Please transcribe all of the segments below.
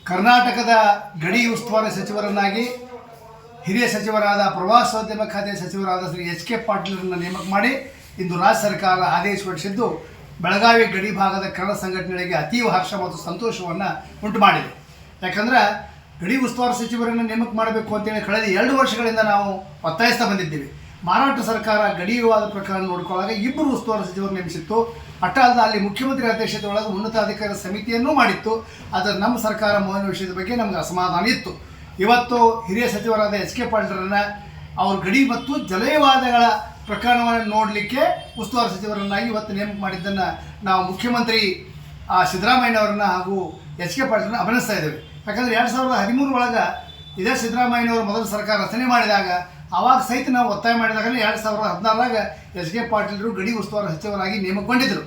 ಕರ್ನಾಟಕದ ಗಡಿ ಉಸ್ತುವಾರಿ ಸಚಿವರನ್ನಾಗಿ ಹಿರಿಯ ಸಚಿವರಾದ ಪ್ರವಾಸೋದ್ಯಮ ಖಾತೆ ಸಚಿವರಾದ ಶ್ರೀ ಎಚ್.ಕೆ. ಪಾಟೀಲರನ್ನು ನೇಮಕ ಮಾಡಿ ಇಂದು ರಾಜ್ಯ ಸರ್ಕಾರ ಆದೇಶ ಹೊರಡಿಸಿದ್ದು ಬೆಳಗಾವಿ ಗಡಿ ಭಾಗದ ಕನ್ನಡ ಸಂಘಟನೆಗಳಿಗೆ ಅತೀವ ಹರ್ಷ ಮತ್ತು ಸಂತೋಷವನ್ನು ಉಂಟು ಮಾಡಿದೆ. ಯಾಕಂದರೆ ಗಡಿ ಉಸ್ತುವಾರಿ ಸಚಿವರನ್ನು ನೇಮಕ ಮಾಡಬೇಕು ಅಂತೇಳಿ ಕಳೆದ 2 ವರ್ಷಗಳಿಂದ ನಾವು ಒತ್ತಾಯಿಸ್ತಾ ಬಂದಿದ್ದೀವಿ. ಮಹಾರಾಷ್ಟ್ರ ಸರ್ಕಾರ ಗಡಿ ವಿವಾದ ಪ್ರಕರಣ ನೋಡಿಕೊಳ್ಳಾಗ 2 ಉಸ್ತುವಾರಿ ಸಚಿವರು ನೇಮಿಸಿತ್ತು. ಅಲ್ಲದೆ ಅಲ್ಲಿ ಮುಖ್ಯಮಂತ್ರಿ ಅಧ್ಯಕ್ಷತೆ ಒಳಗೆ ಉನ್ನತಾಧಿಕಾರ ಸಮಿತಿಯನ್ನೂ ಮಾಡಿತ್ತು. ಆದರೆ ನಮ್ಮ ಸರ್ಕಾರ ಮೌನ ವಿಷಯದ ಬಗ್ಗೆ ನಮಗೆ ಅಸಮಾಧಾನ ಇತ್ತು. ಇವತ್ತು ಹಿರಿಯ ಸಚಿವರಾದ ಎಚ್.ಕೆ. ಪಾಟೀಲರನ್ನು ಅವರು ಗಡಿ ಮತ್ತು ಜಲವಿವಾದಗಳ ಪ್ರಕರಣವನ್ನು ನೋಡಲಿಕ್ಕೆ ಉಸ್ತುವಾರಿ ಸಚಿವರನ್ನಾಗಿ ಇವತ್ತು ನೇಮಕ ಮಾಡಿದ್ದನ್ನು ನಾವು ಮುಖ್ಯಮಂತ್ರಿ ಸಿದ್ದರಾಮಯ್ಯನವರನ್ನ ಹಾಗೂ ಎಚ್.ಕೆ. ಪಾಟೀಲರನ್ನ ಅಭಿನಯಿಸ್ತಾ ಇದ್ದೇವೆ. ಯಾಕಂದರೆ 2013 ಒಳಗೆ ಇದೇ ಸಿದ್ದರಾಮಯ್ಯನವರು ಮೊದಲ ಸರ್ಕಾರ ರಚನೆ ಮಾಡಿದಾಗ ಆವಾಗ ಸಹಿತ ನಾವು ಒತ್ತಾಯ ಮಾಡಿದಾಗ 2016 ಎಚ್.ಕೆ. ಪಾಟೀಲರು ಗಡಿ ಉಸ್ತುವಾರಿ ಸಚಿವರಾಗಿ ನೇಮಕಗೊಂಡಿದ್ದರು.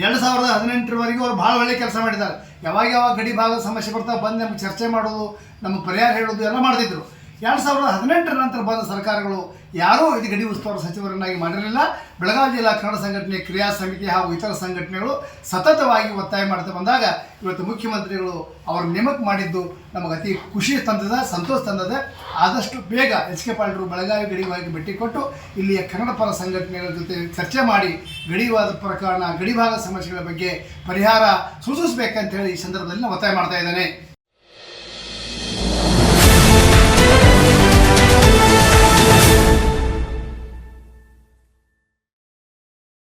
2018 ಅವರು ಭಾಳ ಒಳ್ಳೆಯ ಕೆಲಸ ಮಾಡಿದ್ದಾರೆ. ಯಾವಾಗ ಗಡಿ ಭಾಗದ ಸಮಸ್ಯೆ ಬರ್ತಾ ಬಂದು ನಮಗೆ ಚರ್ಚೆ ಮಾಡೋದು, ನಮಗೆ ಪರಿಹಾರ ಹೇಳೋದು ಎಲ್ಲ ಮಾಡ್ತಿದ್ರು. 2018 ನಂತರ ಬಂದ ಸರ್ಕಾರಗಳು ಯಾರೂ ಇದು ಗಡಿ ಉಸ್ತುವಾರಿ ಸಚಿವರನ್ನಾಗಿ ಮಾಡಿರಲಿಲ್ಲ. ಬೆಳಗಾವಿ ಜಿಲ್ಲಾ ಕನ್ನಡ ಸಂಘಟನೆ ಕ್ರಿಯಾ ಸಮಿತಿ ಹಾಗೂ ಇತರ ಸಂಘಟನೆಗಳು ಸತತವಾಗಿ ಒತ್ತಾಯ ಮಾಡ್ತಾ ಬಂದಾಗ ಇವತ್ತು ಮುಖ್ಯಮಂತ್ರಿಗಳು ಅವರು ನೇಮಕ ಮಾಡಿದ್ದು ನಮಗೆ ಅತಿ ಖುಷಿ ತಂದದ, ಸಂತೋಷ ತಂದದ. ಆದಷ್ಟು ಬೇಗ ಎಚ್.ಕೆ. ಪಾಟೀಲರು ಬೆಳಗಾವಿ ಗಡಿ ಭಾಗಕ್ಕೆ ಭೇಟಿ ಕೊಟ್ಟು ಇಲ್ಲಿಯ ಕನ್ನಡ ಪರ ಸಂಘಟನೆಗಳ ಜೊತೆ ಚರ್ಚೆ ಮಾಡಿ ಗಡಿವಾದ ಪ್ರಕರಣ, ಗಡಿ ಭಾಗದ ಸಮಸ್ಯೆಗಳ ಬಗ್ಗೆ ಪರಿಹಾರ ಸೂಚಿಸಬೇಕಂತ ಹೇಳಿ ಈ ಸಂದರ್ಭದಲ್ಲಿ ನಾನು ಒತ್ತಾಯ ಮಾಡ್ತಾ ಇದ್ದೇನೆ.